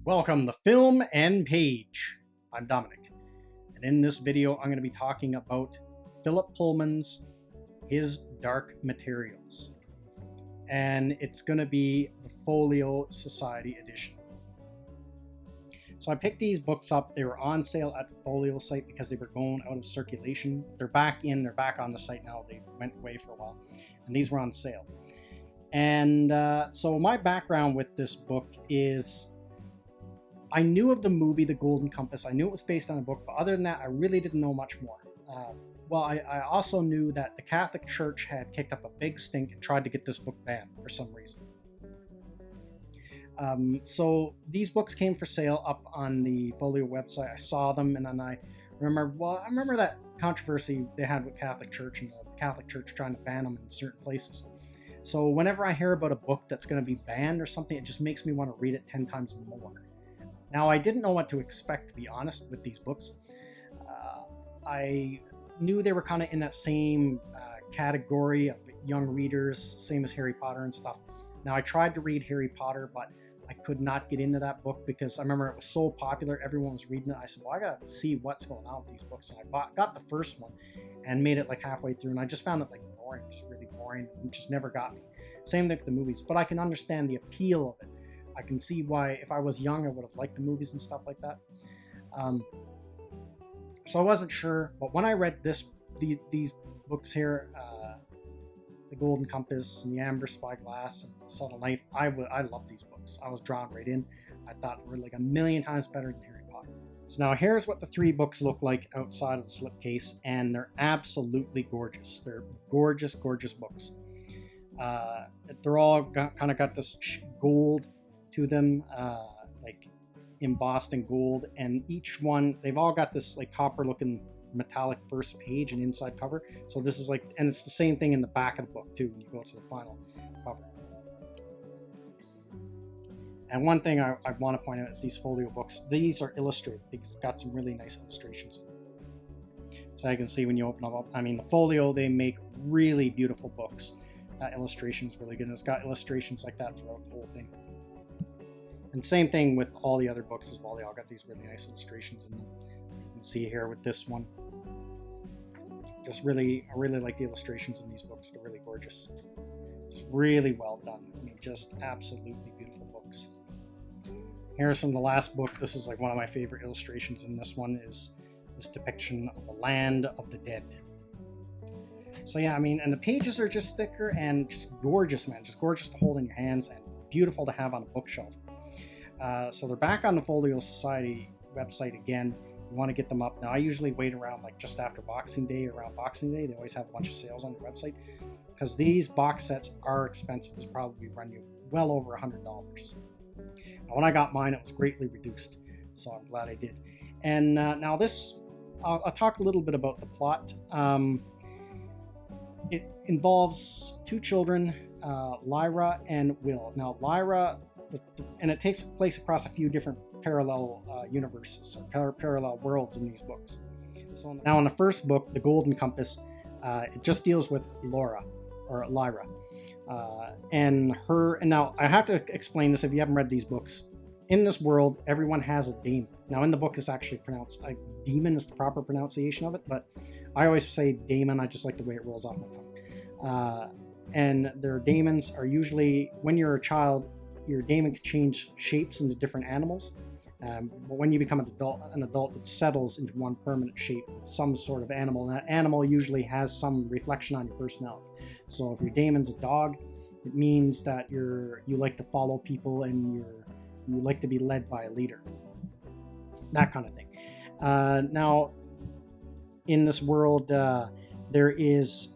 Welcome to Film and Page. I'm Dominic, and in this video I'm going to be talking about Philip Pullman's His Dark Materials, and it's going to be the Folio Society edition. So I picked these books up. They were on sale at the Folio site because they were going out of circulation. They're back on the site now. They went away for a while, and these were on sale. And so my background with this book is I knew of the movie The Golden Compass. I knew it was based on a book, but other than that, I really didn't know much more. I also knew that the Catholic Church had kicked up a big stink and tried to get this book banned for some reason. So these books came for sale up on the Folio website. I saw them, and then I remember that controversy they had with Catholic Church and the Catholic Church trying to ban them in certain places. So whenever I hear about a book that's going to be banned or something, it just makes me want to read it 10 times more. Now, I didn't know what to expect, to be honest, with these books. I knew they were kind of in that same category of young readers, same as Harry Potter and stuff. Now, I tried to read Harry Potter, but I could not get into that book because I remember it was so popular, everyone was reading it. I said, well, I gotta see what's going on with these books. And I got the first one and made it like halfway through, and I just found it like boring, just really boring, and just never got me. Same thing with the movies, but I can understand the appeal of it. I can see why, if I was young, I would have liked the movies and stuff like that. So I wasn't sure, but when I read these books here, The Golden Compass and The Amber Spyglass and The Subtle Knife, I love these books. I was drawn right in. I thought they were like a million times better than Harry Potter. So now here's what the three books look like outside of the slipcase, and they're absolutely gorgeous. They're gorgeous, gorgeous books. They're all kind of got this gold to them, like embossed in gold, and each one, they've all got this like copper looking metallic first page and inside cover. So this is like, and it's the same thing in the back of the book too when you go to the final cover. And one thing I want to point out is these Folio books, these are illustrated. They've got some really nice illustrations. So you can see when you open them up, I mean, the Folio, they make really beautiful books. That illustration is really good, and it's got illustrations like that throughout the whole thing. And same thing with all the other books as well. They all got these really nice illustrations in them. You can see here with this one. I really like the illustrations in these books. They're really gorgeous. Just really well done. I mean, just absolutely beautiful books. Here's from the last book. This is like one of my favorite illustrations in this one, is this depiction of the land of the dead. So yeah, I mean, and the pages are just thicker and just gorgeous, man. Just gorgeous to hold in your hands and beautiful to have on a bookshelf. So they're back on the Folio Society website again. You want to get them up. Now, I usually wait around like just after Boxing Day, around Boxing Day. They always have a bunch of sales on their website because these box sets are expensive. This probably run you well over $100. Now, when I got mine, it was greatly reduced, so I'm glad I did. And now this, I'll talk a little bit about the plot. It involves two children, Lyra and Will. Now, Lyra, and it takes place across a few different parallel universes or parallel worlds in these books. So now in the first book, The Golden Compass, it just deals with Lyra. And now I have to explain this if you haven't read these books. In this world, everyone has a daemon. Now in the book, it's actually pronounced like demon is the proper pronunciation of it, but I always say daemon. I just like the way it rolls off my tongue. And their daemons are usually, when you're a child, your daemon can change shapes into different animals. But when you become an adult, it settles into one permanent shape of some sort of animal. And that animal usually has some reflection on your personality. So if your daemon's a dog, it means that you like to follow people and you like to be led by a leader. That kind of thing. Now, in this world, there is,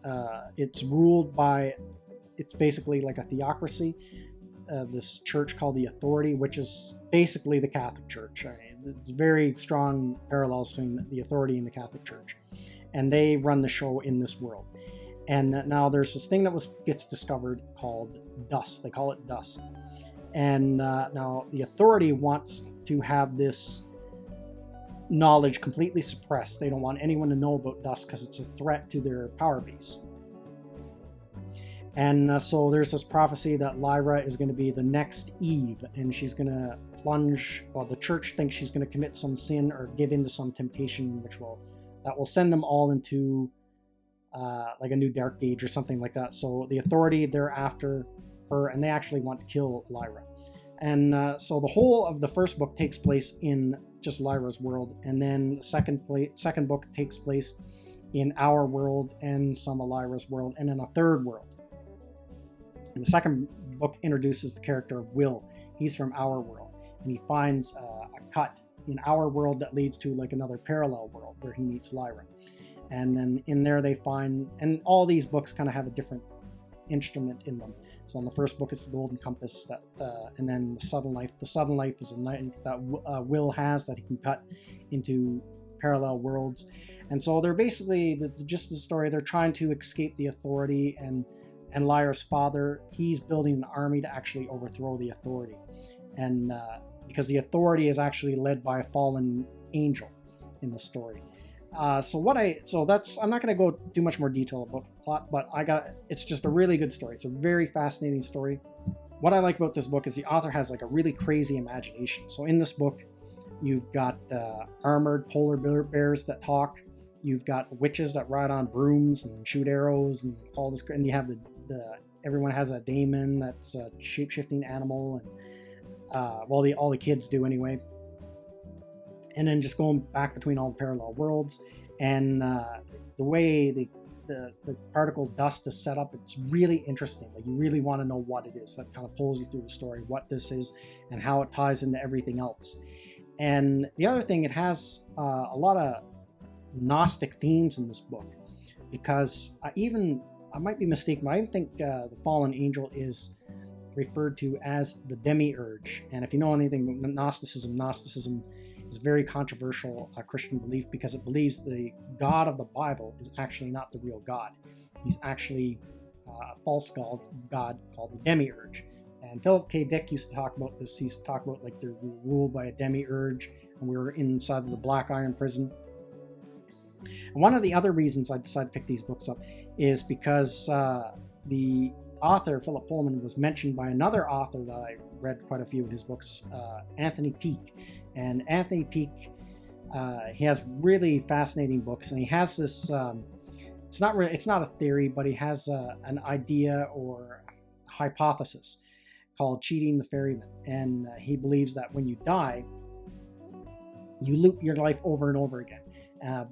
it's ruled by, it's basically like a theocracy. This church called the Authority, which is basically the Catholic Church. It's very strong parallels between the Authority and the Catholic Church, and they run the show in this world. And now there's this thing that gets discovered called dust. They call it dust, and now the Authority wants to have this knowledge completely suppressed. They don't want anyone to know about dust because it's a threat to their power base. And so there's this prophecy that Lyra is going to be the next Eve, and she's going to plunge, well, the church thinks she's going to commit some sin or give into some temptation, that will send them all into like a new dark age or something like that. So the authority, they're after her, and they actually want to kill Lyra. And so the whole of the first book takes place in just Lyra's world, and then the second book takes place in our world and some of Lyra's world, and then a third world. And the second book introduces the character of Will. He's from our world, and he finds a cut in our world that leads to like another parallel world where he meets Lyra. And then in there they find, and all these books kind of have a different instrument in them. So in the first book it's the golden compass, and then the sudden life. The sudden life is a knife that Will has that he can cut into parallel worlds. And so they're basically, the gist of the story, they're trying to escape the authority, and Lyra's father, he's building an army to actually overthrow the authority. And because the authority is actually led by a fallen angel in the story. I'm not going to go too much more detail about the plot, but it's just a really good story. It's a very fascinating story. What I like about this book is the author has like a really crazy imagination. So in this book, you've got armored polar bears that talk. You've got witches that ride on brooms and shoot arrows and all this. And you have everyone has a daemon that's a shape-shifting animal, and all the kids do anyway. And then just going back between all the parallel worlds, and the way the particle dust is set up, it's really interesting. Like, you really want to know what it is. That kind of pulls you through the story, what this is and how it ties into everything else. And the other thing, it has a lot of Gnostic themes in this book, because I might be mistaken, but I even think the fallen angel is referred to as the demiurge. And if you know anything about Gnosticism is a very controversial Christian belief, because it believes the God of the Bible is actually not the real God. He's actually a false god called the demiurge. And Philip K. Dick used to talk about this. He used to talk about like they're ruled by a demiurge, and we were inside of the Black Iron Prison. And one of the other reasons I decided to pick these books up is because the author, Philip Pullman, was mentioned by another author that I read quite a few of his books, Anthony Peake. And Anthony Peake, he has really fascinating books, and he has this, it's not a theory, but he has an idea or a hypothesis called cheating the ferryman. And he believes that when you die, you loop your life over and over again.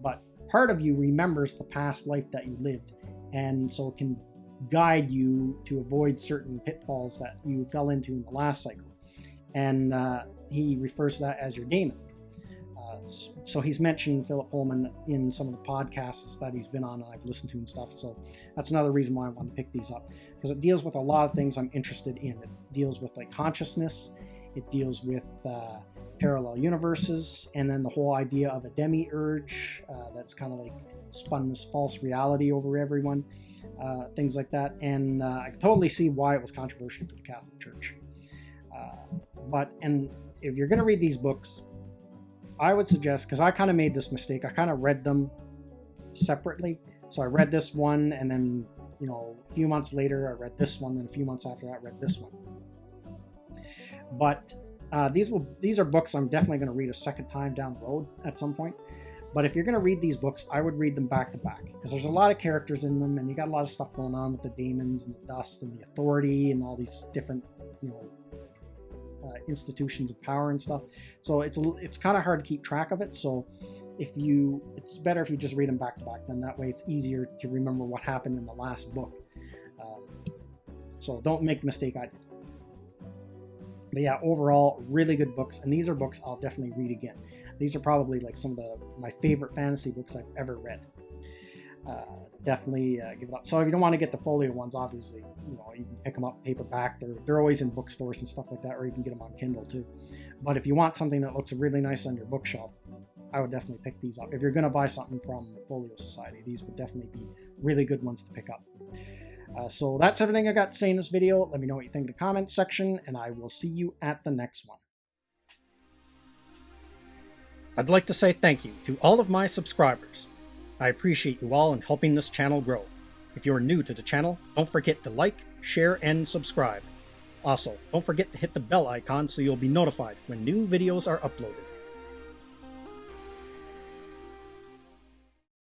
But part of you remembers the past life that you lived, and so it can guide you to avoid certain pitfalls that you fell into in the last cycle. And he refers to that as your daemon. So he's mentioned Philip Pullman in some of the podcasts that he's been on, and I've listened to and stuff. So that's another reason why I want to pick these up, because it deals with a lot of things I'm interested in. It deals with like consciousness. It deals with parallel universes, and then the whole idea of a demiurge that's kind of like spun this false reality over everyone, things like that. And I can totally see why it was controversial for the Catholic Church. And if you're going to read these books, I would suggest, because I kind of made this mistake, I kind of read them separately. So I read this one, and then, a few months later I read this one, and a few months after that I read this one. But these are books I'm definitely going to read a second time down the road at some point. But if you're going to read these books, I would read them back to back, because there's a lot of characters in them, and you got a lot of stuff going on with the daemons and the dust and the authority and all these different, institutions of power and stuff. So it's kind of hard to keep track of it. So it's better if you just read them back to back. Then that way it's easier to remember what happened in the last book. So don't make the mistake I did. But yeah, overall, really good books. And these are books I'll definitely read again. These are probably like some of my favorite fantasy books I've ever read. Definitely give it up. So if you don't want to get the Folio ones, obviously, you can pick them up paperback. They're always in bookstores and stuff like that, or you can get them on Kindle too. But if you want something that looks really nice on your bookshelf, I would definitely pick these up. If you're going to buy something from Folio Society, these would definitely be really good ones to pick up. So that's everything I got to say in this video. Let me know what you think in the comments section, and I will see you at the next one. I'd like to say thank you to all of my subscribers. I appreciate you all in helping this channel grow. If you're new to the channel, don't forget to like, share, and subscribe. Also, don't forget to hit the bell icon so you'll be notified when new videos are uploaded.